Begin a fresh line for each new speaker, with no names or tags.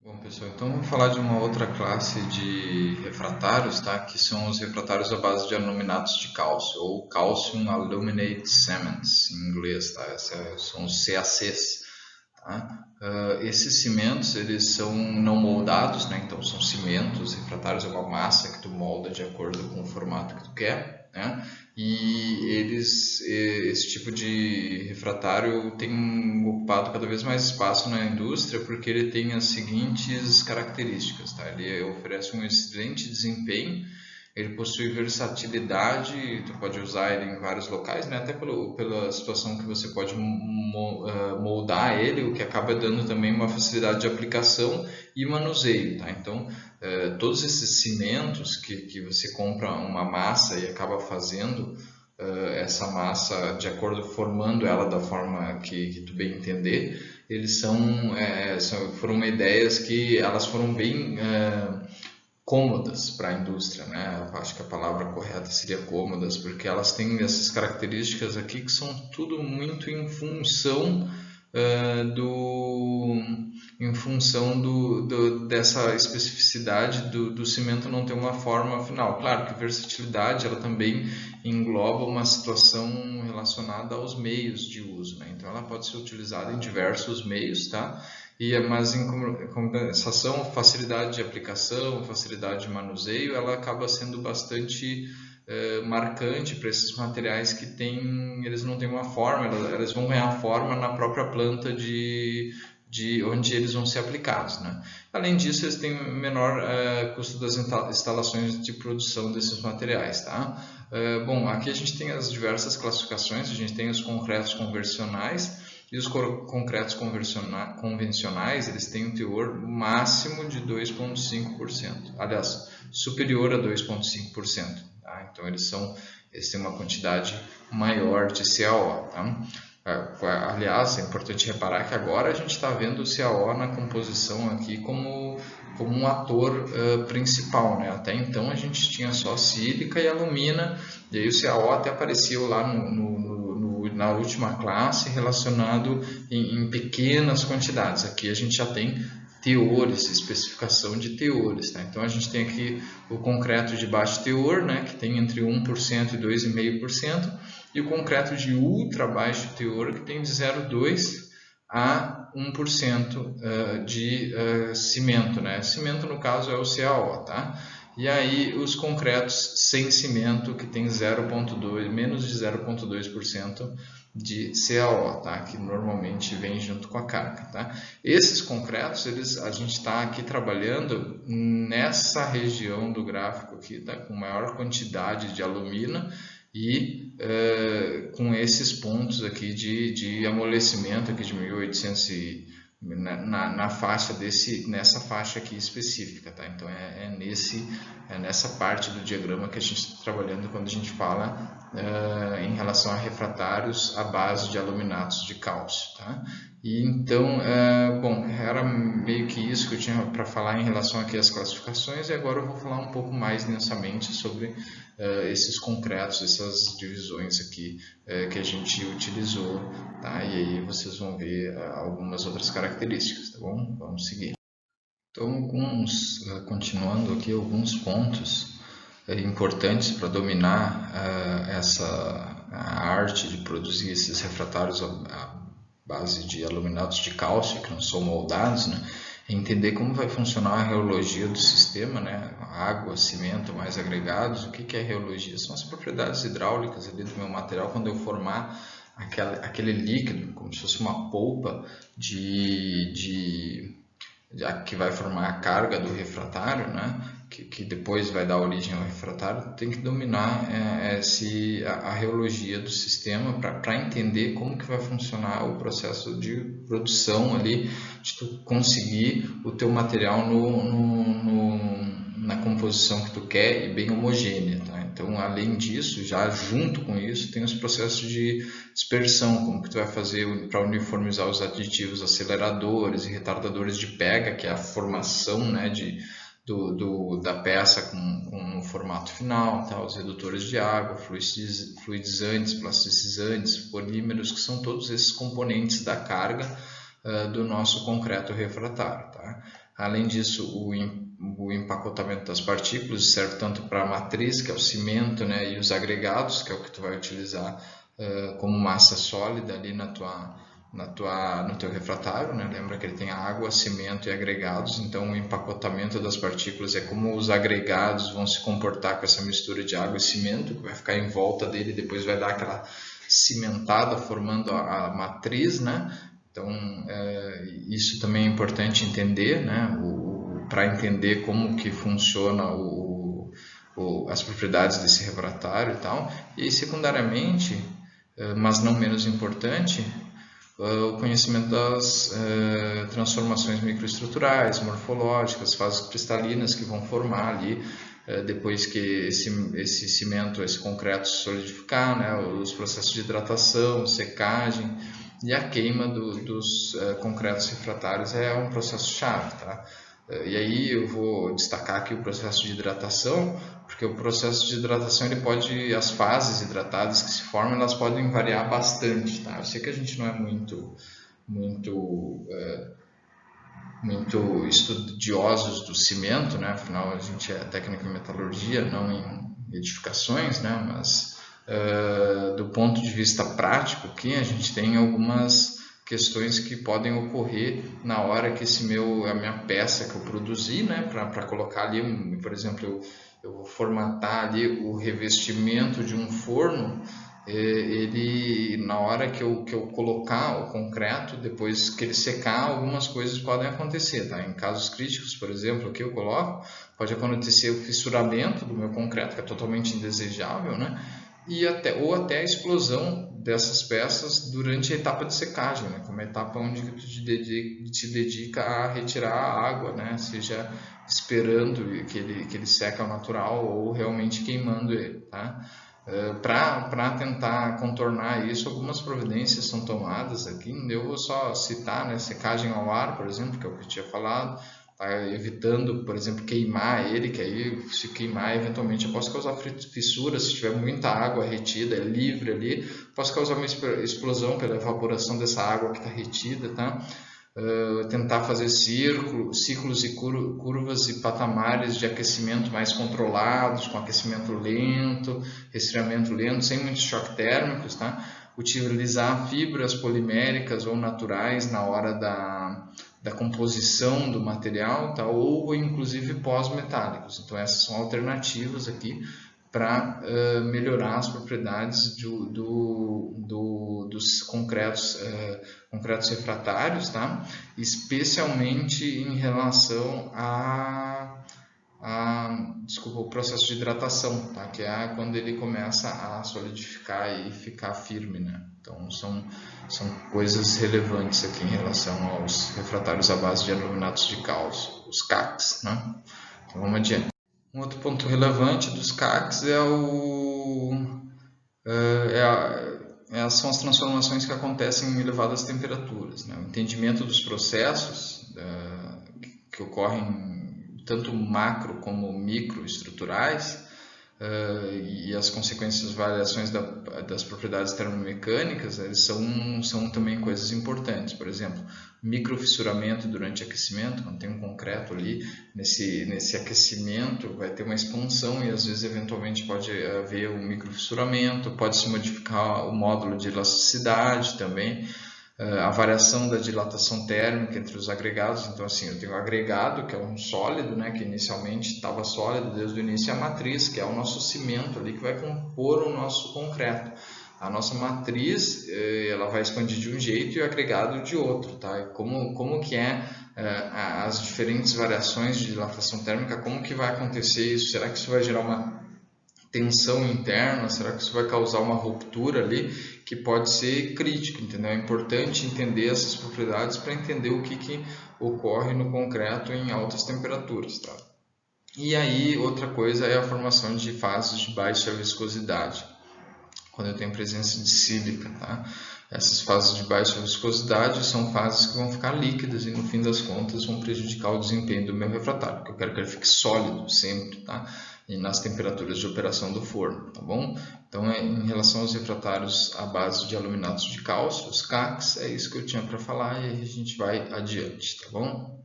Bom, pessoal, então vamos falar de uma outra classe de refratários, tá? Que são os refratários à base de aluminatos de cálcio, ou Calcium Aluminate Cements, em inglês, tá? São os CACs, tá? Esses cimentos, eles são não moldados, né? Então são cimentos, refratários é uma massa que tu molda de acordo com o formato que tu quer, né? Esse tipo de refratário tem ocupado cada vez mais espaço na indústria porque ele tem as seguintes características, tá? Ele oferece um excelente desempenho, ele possui versatilidade, tu pode usar ele em vários locais, né? Até pela situação que você pode moldar ele, o que acaba dando também uma facilidade de aplicação e manuseio, tá? Então, todos esses cimentos que você compra uma massa e acaba fazendo essa massa de acordo, formando ela da forma que tu bem entender, eles foram ideias que elas foram bem cômodas para a indústria, né? Eu acho que a palavra correta seria cômodas, porque elas têm essas características aqui que são tudo muito do, em função dessa especificidade do cimento não ter uma forma final. Claro que versatilidade ela também engloba uma situação relacionada aos meios de uso, né? Então ela pode ser utilizada em diversos meios, tá? Mas em compensação, facilidade de aplicação, facilidade de manuseio, ela acaba sendo bastante marcante para esses materiais que eles não têm uma forma, eles vão ganhar forma na própria planta de onde eles vão ser aplicados, né? Além disso, eles têm menor custo das instalações de produção desses materiais, tá? Bom, aqui a gente tem as diversas classificações, a gente tem os concretos convencionais, e os concretos convencionais, eles têm um teor máximo de 2,5%. Aliás, superior a 2,5%. Tá? Então, eles têm uma quantidade maior de CaO. Tá? Aliás, é importante reparar que agora a gente está vendo o CaO na composição aqui como um ator principal, né? Até então a gente tinha só sílica e alumina, e aí o CaO até apareceu lá na última classe relacionado em pequenas quantidades. Aqui a gente já tem teores, especificação de teores. Tá? Então a gente tem aqui o concreto de baixo teor, né, que tem entre 1% e 2,5%, e o concreto de ultra baixo teor, que tem de 0,2% a 1% de cimento. Né? Cimento, no caso, é o CaO. Tá? E aí os concretos sem cimento, que tem 0,2%, menos de 0,2% de CaO, tá? Que normalmente vem junto com a carga. Tá? Esses concretos, a gente está aqui trabalhando nessa região do gráfico aqui, tá? Com maior quantidade de alumina e com esses pontos aqui de amolecimento aqui de 1800 na faixa nessa faixa aqui específica, tá? Então nessa parte do diagrama que a gente está trabalhando quando a gente fala em relação a refratários à base de aluminatos de cálcio, tá? E então, bom, era meio que isso que eu tinha para falar em relação aqui às classificações, e agora eu vou falar um pouco mais densamente sobre esses concretos, essas divisões aqui que a gente utilizou, tá? E aí vocês vão ver algumas outras características, tá bom? Vamos seguir. Então, continuando aqui, alguns pontos importantes para dominar a arte de produzir esses refratários à base de aluminatos de cálcio, que não são moldados, né? Entender como vai funcionar a reologia do sistema, né? Água, cimento, mais agregados. O que é reologia? São as propriedades hidráulicas ali do meu material quando eu formar aquele líquido, como se fosse uma polpa que vai formar a carga do refratário, né? Que depois vai dar origem ao refratário. Tem que dominar a reologia do sistema para entender como que vai funcionar o processo de produção ali, de tu conseguir o teu material na composição que tu quer e bem homogênea, tá? Então, além disso, já junto com isso, tem os processos de dispersão, como que tu vai fazer para uniformizar os aditivos aceleradores e retardadores de pega, que é a formação, né, da peça com um formato final, tá? Os redutores de água, fluidizantes, plasticizantes, polímeros, que são todos esses componentes da carga do nosso concreto refratário. Tá? Além disso, o empacotamento das partículas serve tanto para a matriz, que é o cimento, né, e os agregados, que é o que tu vai utilizar como massa sólida ali no teu refratário, né? Lembra que ele tem água, cimento e agregados, então o empacotamento das partículas é como os agregados vão se comportar com essa mistura de água e cimento, que vai ficar em volta dele e depois vai dar aquela cimentada formando a matriz, né? Então isso também é importante entender, né? Para entender como que funciona as propriedades desse refratário e tal. E secundariamente, mas não menos importante, o conhecimento das transformações microestruturais, morfológicas, fases cristalinas que vão formar ali depois que esse cimento, esse concreto se solidificar, né, os processos de hidratação, secagem e a queima dos concretos refratários é um processo chave, tá? E aí eu vou destacar aqui o processo de hidratação, porque o processo de hidratação ele pode, as fases hidratadas que se formam, elas podem variar bastante, tá? Eu sei que a gente não é muito estudiosos do cimento, né? Afinal a gente é técnico em metalurgia, não em edificações, né? Mas do ponto de vista prático aqui a gente tem algumas questões que podem ocorrer na hora que a minha peça que eu produzi, né, para colocar ali, por exemplo, eu vou formatar ali o revestimento de um forno, ele na hora que eu colocar o concreto, depois que ele secar, algumas coisas podem acontecer, tá? Em casos críticos, por exemplo, aqui eu coloco, pode acontecer o fissuramento do meu concreto, que é totalmente indesejável, né? Ou até a explosão dessas peças durante a etapa de secagem, né? Como a etapa onde tu te dedica a retirar a água, né? Seja esperando que ele seque ao natural ou realmente queimando ele, tá? Para tentar contornar isso, algumas providências são tomadas aqui. Eu vou só citar, né? Secagem ao ar, por exemplo, que é o que eu tinha falado. Tá evitando, por exemplo, queimar ele, que aí se queimar eventualmente eu posso causar fissuras, se tiver muita água retida, livre ali, posso causar uma explosão pela evaporação dessa água que está retida, tá? Tentar fazer ciclos e curvas e patamares de aquecimento mais controlados, com aquecimento lento, resfriamento lento, sem muitos choques térmicos, tá? Utilizar fibras poliméricas ou naturais na hora da composição do material, tá? Ou inclusive pós-metálicos. Então essas são alternativas aqui para melhorar as propriedades dos concretos refratários, tá? Especialmente em relação o processo de hidratação, tá? Que é quando ele começa a solidificar e ficar firme, né? Então são coisas relevantes aqui em relação aos refratários à base de aluminatos de cálcio, os CACs, né? Então vamos adiante. Um outro ponto relevante dos CACs são as transformações que acontecem em elevadas temperaturas, né? O entendimento dos processos que ocorrem tanto macro como microestruturais e as consequências variações das propriedades termomecânicas, eles são também coisas importantes. Por exemplo, microfissuramento durante aquecimento, quando tem um concreto ali, nesse aquecimento vai ter uma expansão e às vezes eventualmente pode haver um microfissuramento, pode se modificar o módulo de elasticidade também. A variação da dilatação térmica entre os agregados. Então assim, eu tenho o agregado, que é um sólido, né, que inicialmente estava sólido desde o início, e a matriz, que é o nosso cimento ali, que vai compor o nosso concreto. A nossa matriz, ela vai expandir de um jeito e o agregado de outro, tá? Como que as diferentes variações de dilatação térmica, como que vai acontecer isso? Será que isso vai gerar uma tensão interna? Será que isso vai causar uma ruptura ali que pode ser crítico, entendeu? É importante entender essas propriedades para entender o que ocorre no concreto em altas temperaturas, tá? E aí outra coisa é a formação de fases de baixa viscosidade, quando eu tenho presença de sílica, tá? Essas fases de baixa viscosidade são fases que vão ficar líquidas e no fim das contas vão prejudicar o desempenho do meu refratário, porque eu quero que ele fique sólido sempre, tá? E nas temperaturas de operação do forno, tá bom? Então, em relação aos refratários à base de aluminatos de cálcio, os CACs, é isso que eu tinha para falar e aí a gente vai adiante, tá bom?